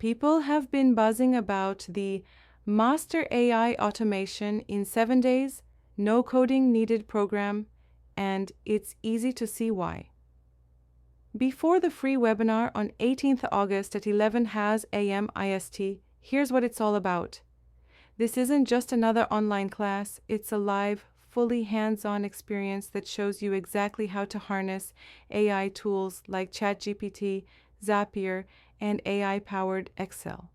People have been buzzing about the Master AI Automation in 7 days, no coding needed program, and it's easy to see why. Before the free webinar on 18th August at 11 has AM IST, here's what it's all about. This isn't just another online class, it's a live, fully hands-on experience that shows you exactly how to harness AI tools like ChatGPT, Zapier, and AI-powered Excel.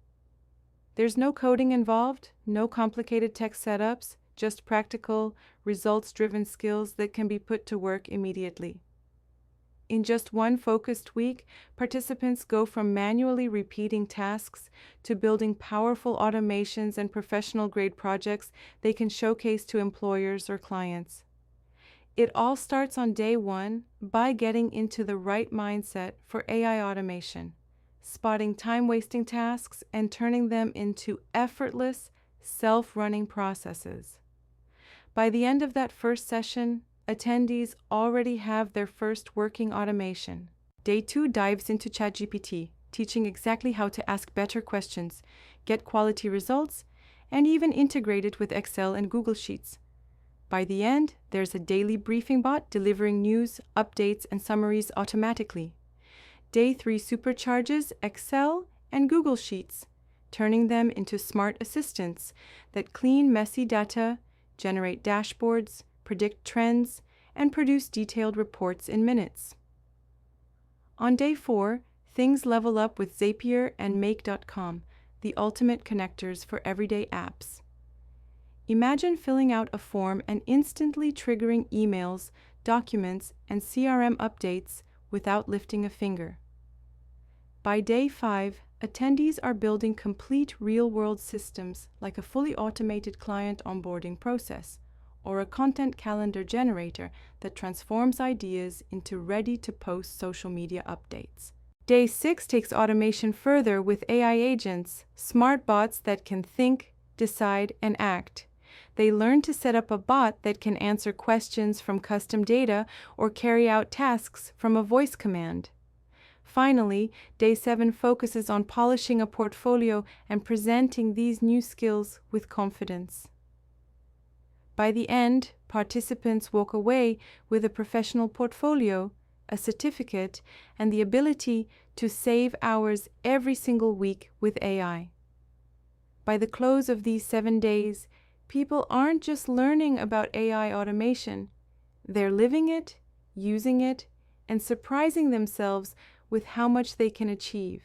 There's no coding involved, no complicated tech setups, just practical, results-driven skills that can be put to work immediately. In just one focused week, participants go from manually repeating tasks to building powerful automations and professional-grade projects they can showcase to employers or clients. It all starts on day one by getting into the right mindset for AI automation, spotting time-wasting tasks and turning them into effortless, self-running processes. By the end of that first session, attendees already have their first working automation. Day 2 dives into ChatGPT, teaching exactly how to ask better questions, get quality results, and even integrate it with Excel and Google Sheets. By the end, there's a daily briefing bot delivering news, updates, and summaries automatically. Day 3 supercharges Excel and Google Sheets, turning them into smart assistants that clean messy data, generate dashboards, predict trends, and produce detailed reports in minutes. On day 4, things level up with Zapier and Make.com, the ultimate connectors for everyday apps. Imagine filling out a form and instantly triggering emails, documents, and CRM updates without lifting a finger. By day 5, attendees are building complete real-world systems like a fully automated client onboarding process, or a content calendar generator that transforms ideas into ready-to-post social media updates. Day 6 takes automation further with AI agents, smart bots that can think, decide, and act. They learn to set up a bot that can answer questions from custom data or carry out tasks from a voice command. Finally, Day 7 focuses on polishing a portfolio and presenting these new skills with confidence. By the end, participants walk away with a professional portfolio, a certificate, and the ability to save hours every single week with AI. By the close of these 7 days, people aren't just learning about AI automation, they're living it, using it, and surprising themselves with how much they can achieve.